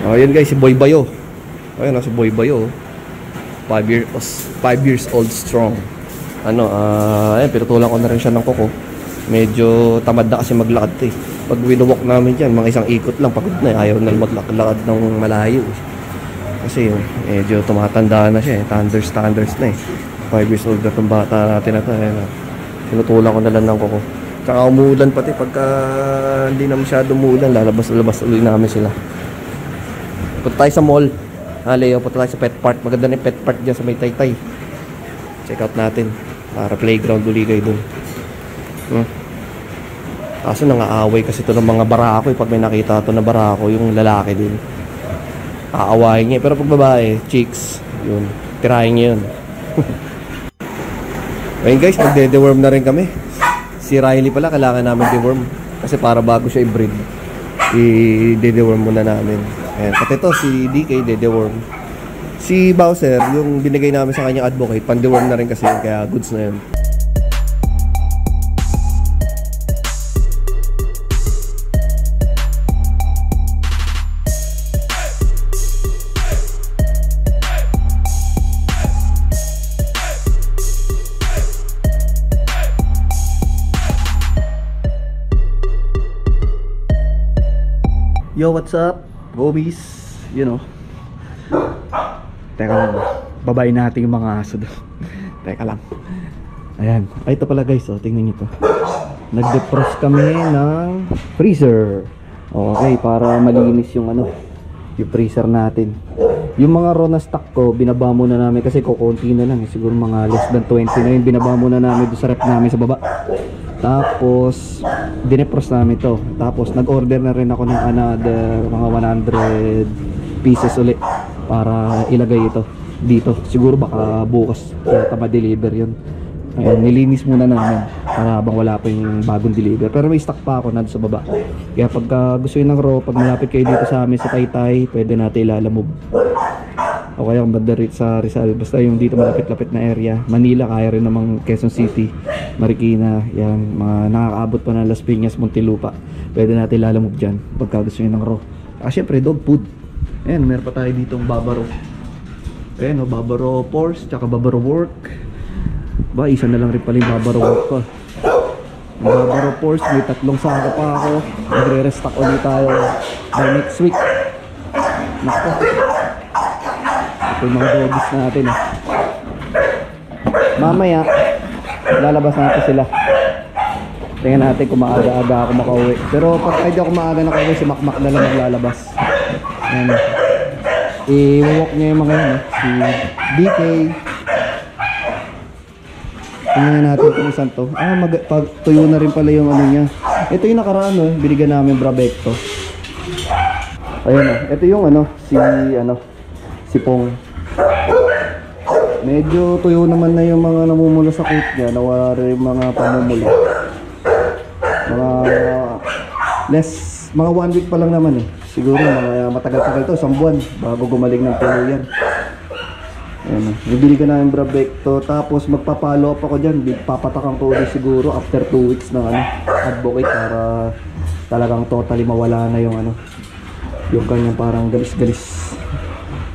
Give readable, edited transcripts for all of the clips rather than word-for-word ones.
Oh, yun guys, si Boy Bayo. Ayun, si Boy Bayo. 5 years old strong. Ayun, pinutulan ko na rin siya ng kuko. Medyo tamad na kasi maglakad eh. Pag winowalk namin dyan, mga isang ikot lang, pagod na. Ayaw na maglakad ng malayo. Kasi medyo tumatanda na siya eh. Thunders na eh. 5 years old na itong bata natin na ito. Pinutulan ko na lang ng kuko. Tsaka umuulan pati. Pagka hindi na masyado umuulan, lalabas ulit namin sila. Punta tayo sa mall. Leo, punta tayo sa pet park. Maganda na yung pet park dyan sa may Taytay. Check out natin. Para playground uligay dun. Kaso nangaaway kasi ito ng mga barako eh. Pag may nakita ito na barako, yung lalaki din, aawayin niya. Pero pag babae, chicks, yun, tirahin niya yun. Ayun guys, magde-deworm na rin kami. Si Riley pala, kailangan namin deworm. Kasi para bago siya i-breed, i-deworm muna namin. Ayan, pati ito, si DK, de-deworm. Si Bowser, yung binigay namin sa kanyang advocate, pan-deworm na rin kasi yun, kaya goods na yun. Yo, what's up? Gobies, you know. Teka lang, babayin natin yung mga aso doon. Teka lang. Ayan, ay ito pala guys, oh, tingnan nyo to. Nag-defrost kami ng freezer. Okay, para malinis yung yung freezer natin. Yung mga raw na stock ko, binaba muna namin kasi kukunti na lang, siguro mga less than 20 na yun. Binaba muna namin doon sa rep namin sa baba. Tapos dinefrost namin to. Tapos nag-order na rin ako ng another mga 100 pieces ulit para ilagay ito dito. Siguro baka bukas kaya ma-deliver yun. Ayan, nilinis muna namin para habang wala pa yung bagong deliver. Pero may stock pa ako na sa baba. Kaya pagka gusto nyo ng raw, pag malapit kayo dito sa amin sa Taytay, pwede natin ilalamove. O kaya kung banda sa Rizal, basta yung dito malapit-lapit na area. Manila, kaya rin namang Quezon City, Marikina, yan, mga nakakaabot pa ng Las Piñas, Muntinlupa. Pwede natin lalamove dyan pagka gusto nyo ng raw. Syempre dog food. Ayan, meron pa tayo ditong Babaro. Ayan, Babaro Force, tsaka Babaro Work. Ba, isa na lang rin pala yung Babaro Work ko. Yung Babaro Force, may 3 sako pa ako. Magre-restock ulit tayo by next week. Nako, ito yung mga doggies natin eh. Mamaya lalabas natin sila. Tingnan natin kung maaga-aga ako makauwi. Pero pag hindi ako maaga nakauwi, si Makmak na lang maglalabas. Ayan, i-walk niya yung mga yun si DK. Tingnan natin kung saan to. Tuyo na rin pala yung niya. Ito yung nakaraan binigyan namin Brabecto. Ayun ito yung si Pong. Medyo tuyo naman na yung mga namumula sa coat niya. Nawala rin yung mga pamumula. Mga 1 week pa lang naman eh. Siguro mga matagal-tagal to, 1 buwan bago gumaling ng tulo yan. Ayan, bibili ka na yung Brabecto. Tapos magpa-follow up ako dyan. Papatakan ko ulit siguro after 2 weeks ng advocate para talagang totally mawala na yung yung kanyang parang galis-galis.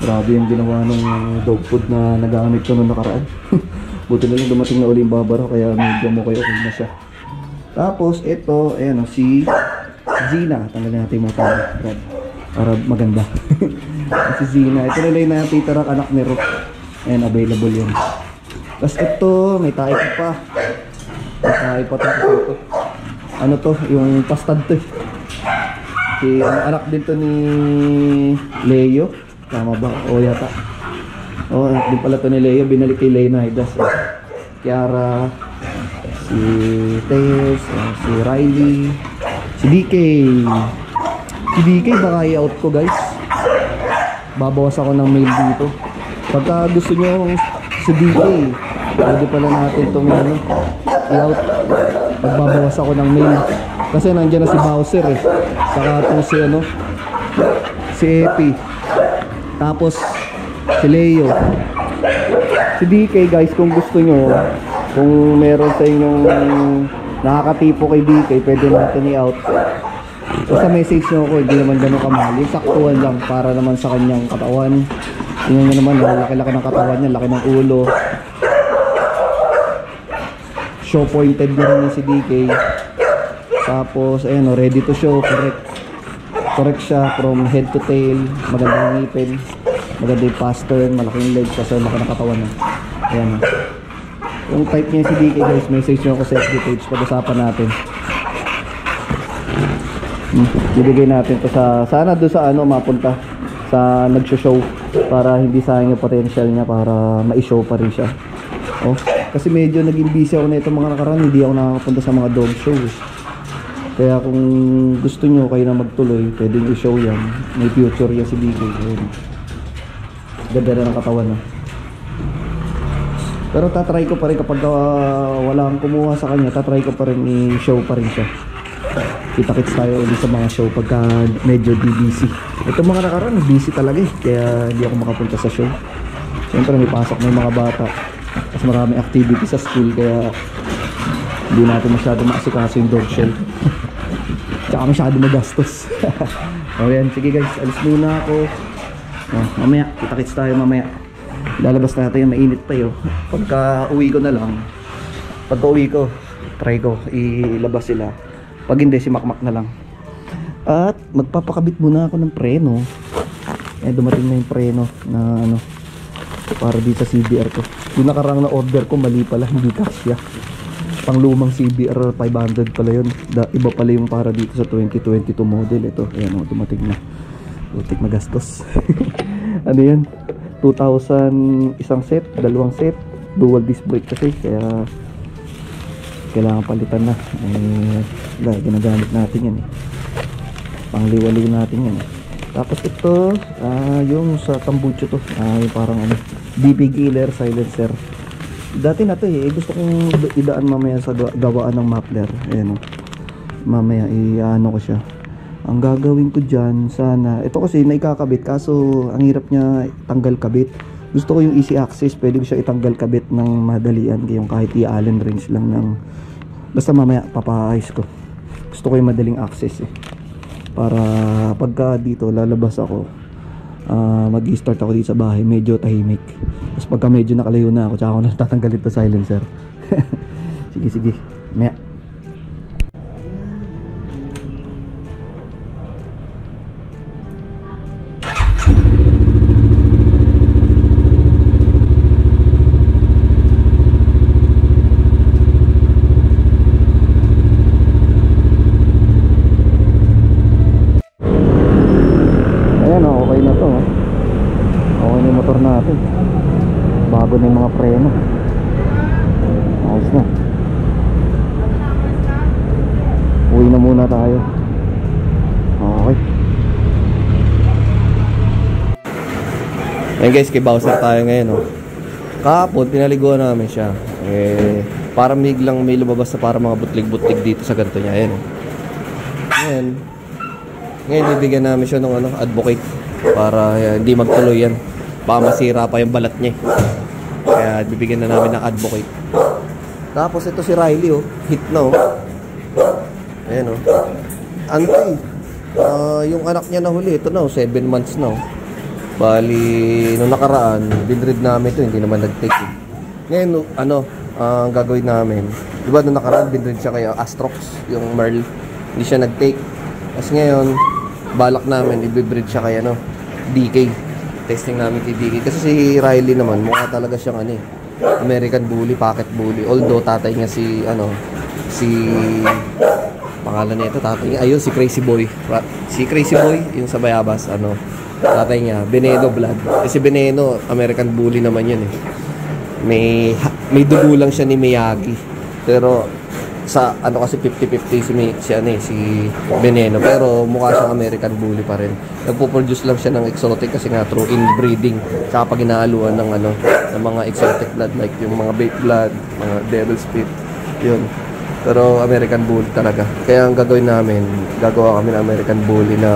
Grabe yung ginawa ng dog food na nagamit ko nung nakaraan. Buti na lang dumating na uli yung Babaro, kaya medyo okay na siya. Tapos ito, ayan si Zina. Tanggalin natin yung mga tao para maganda. Si Zina, ito na lang yung natitira anak ni Rook. Ayan, available yun. Tapos ito, may tayo pa. May tayo pa ito. Ano to? Yung pastad to eh. Anak din to ni Leo. Tama ba? O yata. Anak din pala to ni Leo. Binalik kay Lena Hidas. Kiara, si Tess, si Riley, si DK. Si DK baka i-out ko guys. Babawas ako ng mail dito. Pagka gusto nyo si DK, pwede pala natin itong i-out. Magbabawas ako ng mail. Kasi nandiyan na si Bowser eh. Saka itong si Epi. Tapos si Leo. Si DK guys, kung gusto nyo, kung meron sa inyong nakakatipo kay DK, pwede natin i-out. Basta message nyo ako, hindi naman ganun kamahal. Yung saktuhan lang para naman sa kanyang katawan. Tingnan nyo naman, laki-laki ng katawan niya, laki ng ulo. Show pointed na rin yung si DK. Tapos, ayun, ready to show, correct. Correct siya from head to tail. Magandang ngipin, maganda yung pastern, malaking legs kasi laki ng katawan niya. Ayan. Yung type niya si DK guys, message nyo ako sa FB page, pag-usapan natin. Bibigay natin to sa, sana doon sa ano mapunta sa nagsho-show para hindi sayang yung potential niya, para ma-show pa rin siya. Oh, kasi medyo naging busy ako na itong mga nakaraan, hindi ako nakakapunta sa mga dog show. Kaya kung gusto nyo kayo na magtuloy, pwedeng i-show yan. May future yan si DK. Ganda na ng katawan na. Pero tatry ko pa rin kapag wala kang kumuha sa kanya, tatry ko pa rin i-show pa rin siya. Kita-kits tayo ulit sa mga show pagka medyo busy. Ito mga nakaraan, busy talaga eh. Kaya hindi ako makapunta sa show. Siyempre may pasok ng mga bata. Kasi maraming activity sa school, kaya hindi natin masyado maasikaso yung dog show. Tsaka masyado magastos. O yan, sige guys, alis muna ako. Mamaya, kita-kits tayo mamaya. Lalabas natin, mainit pa yun. Pagka uwi ko na lang, pagka uwi ko, try ko ilabas sila. Pag hindi, si Makmak na lang. At magpapakabit muna ako ng preno. Dumating na yung preno na ano, para dito sa CBR ko. Yung nakarang na order ko, mali pala, hindi kasya. Panglumang CBR 500 pala yun. Iba pala yung para dito sa 2022 model. Ito, ayan o, dumating na. Butik magastos. Ano yan? 2,000 isang set, dalawang set. Dual disc brake kasi, kaya kailangan palitan na. Ginagamit natin yan eh. Pangliwaliw natin yan eh. Tapos ito, yung sa tambucho to, yung parang ano, DP killer silencer. Dati na to eh, gusto kong idaan mamaya sa gawaan ng muffler. Ayan o, mamaya i-ano ko siya. Ang gagawin ko dyan, sana, ito kasi naikakabit, kaso ang hirap niya tanggal kabit. Gusto ko yung easy access, pwede ko siya itanggal kabit ng madalian, yung kahit i-allen wrench lang ng, basta mamaya papaayos ko. Gusto ko yung madaling access eh, para pagka dito lalabas ako, mag-start ako dito sa bahay, medyo tahimik. Tapos pagka medyo nakalayo na ako, tsaka ako na tatanggalin to silencer. Sige, maya. Okay na to, okay na yung motor natin, bago na yung mga preno, ayos na. Uwi na muna tayo. Okay, ayun guys, kay Bowser tayo ngayon oh. Kahapon pinaliguan namin siya para biglang may lumabas na para mga butlig-butlig dito sa ganito niya. Ayun ngayon bibigyan namin siya ng ano, advocate para hindi magtuloy yan, baka masira pa yung balat niya. Kaya bibigyan na namin ng advocate. Tapos ito si Riley oh, hit na oh. Ayan oh, antay. Yung anak niya na huli, ito na oh, 7 months na oh. Bali nung nakaraan binread namin ito, hindi naman nag-take eh. Ngayon ano, ang gagawin namin, diba nung nakaraan binread siya kay Astrox, yung Merle, hindi siya nag-take. Tapos ngayon balak namin i-breed siya kay ano, DK. Testing namin kay DK kasi si Riley naman mukha talaga siyang ano eh, American Bully, Pocket Bully. Although tatay niya si ano, si pangalan nito tatay niya, ayun si Crazy Boy. Si Crazy Boy yung sa Bayabas, ano, tatay niya Veneno blood. Kasi Veneno American Bully naman yun eh. May dugo lang siya ni Miyagi. Pero sa ano kasi 50-50 si Veneno, pero mukha siyang American Bully pa rin. Nagpo-produce lang siya ng exotic kasi nga through inbreeding, tsaka pag inaaluan ng ano, ng mga exotic blood like yung mga bait blood, mga devil spit, yun. Pero American Bully talaga. Kaya ang gagawin namin, gagawa kami ng American Bully na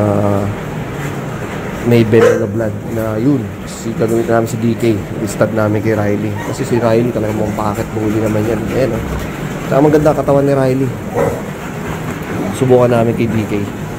may Veneno blood na yun. Gagawin namin si DK, i-stud namin kay Riley. Kasi si Riley talaga mga Pocket Bully naman yan. Ayan o. Saka maganda katawan ni Riley. Subukan namin kay DK.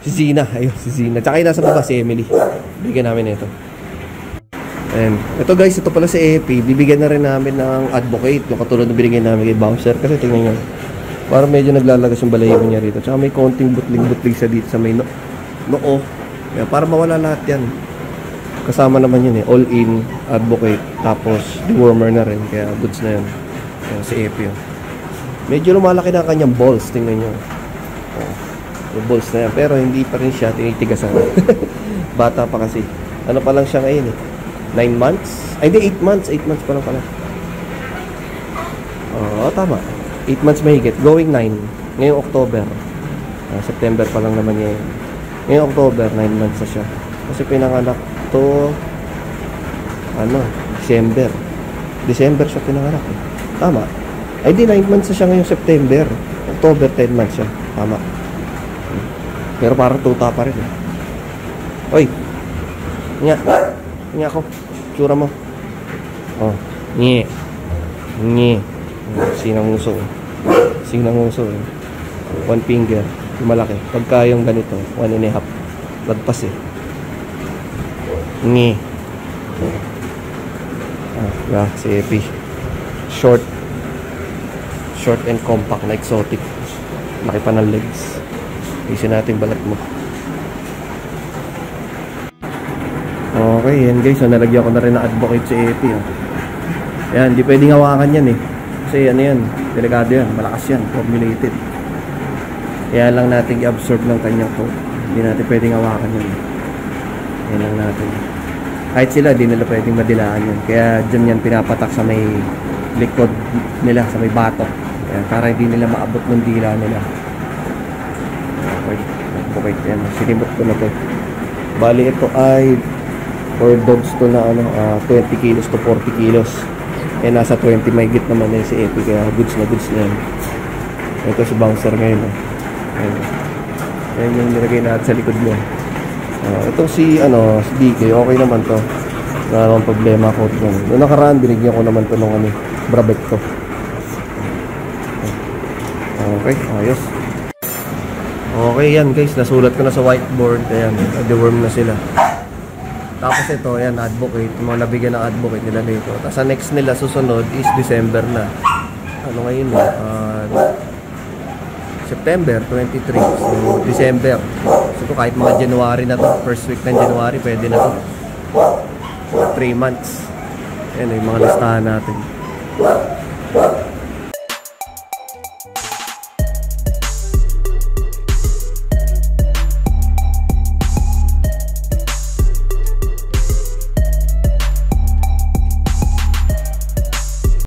Si Zina. Ayun, si Zina. Tsaka yung nasa baba, si Emily. Bigyan namin ito. And ito guys, ito pala si Epi. Bibigyan na rin namin ng advocate. Yung katulad na binigyan namin kay Bouncer. Kasi tingnan nyo. Parang medyo naglalagas yung balahibo niya rito. Tsaka may konting butling-butling sa dito sa may noo. Kaya para mawala lahat yan. Kasama naman yun eh. All in, advocate. Tapos dewormer na rin. Kaya goods na yun. Kaya si Epi yun. Medyo lumalaki na kanyang balls. Tingnan nyo. Oh, yung balls na yan. Pero hindi pa rin siya tinitigasan. Bata pa kasi. Ano pa lang siya ngayon eh. 9 months? Ay, hindi, 8 months. 8 months pa lang pala. Oo, tama. 8 months mahigit. Going 9. Ngayong October. September pa lang naman niya yun. Ngayong October, 9 months na siya. Kasi pinanganak to, December. December siya pinanganak eh. Tama. Ay, di, 9 months na siya ngayong September. October, 10 months siya. Tama. Pero parang tuta pa rin eh. Oy! Nga ako. Tsura mo. Oh. Nye. Sinang nguso. One finger. Malaki. Pagka yung ganito, 1.5. Lagpas eh. Nye. Si Epi. Short and compact na exotic. Laki pa ng legs. Isin natin balat mo. Okay, yan guys. So, nalagyan ko na rin ng advocate si Epi. Yan, di pwedeng hawakan yan eh. Kasi ano yan, delikado yan, malakas yan, formulated. Kaya lang natin i-absorb ng kanyang coat. Hindi natin pwedeng hawakan yan. Yan lang natin. Kahit sila, di nila pwedeng madilaan yan. Kaya dyan yan pinapatak sa may likod nila, sa may batok. Kaya para hindi nila maabot ng dila nila. Okay, advocate yan. Sinimot ko na to. Bali ito ay for dogs to na 20 kilos to 40 kilos. Eh nasa 20 mahigit naman eh si Epi, kaya goods na yan. Ito si Bouncer ngayon eh. Ayan yung nilagay natin sa likod mo. Ito si DK, okay naman to. Wala namang problema ko. Noong nakaraan binigyan ko naman to ng Brabec to. Okay, ayos. Okay yan guys, nasulat ko na sa whiteboard. Ayan, deworm na sila. Tapos ito, ayan, advocate. Yung mga nabigyan ng advocate nila dito. Tapos sa next nila, susunod is December na. Ano ngayon? September 23. So, December. So, kahit mga January na to. First week ng January, pwede na to. 3 months. Ayan, yung mga listahan natin.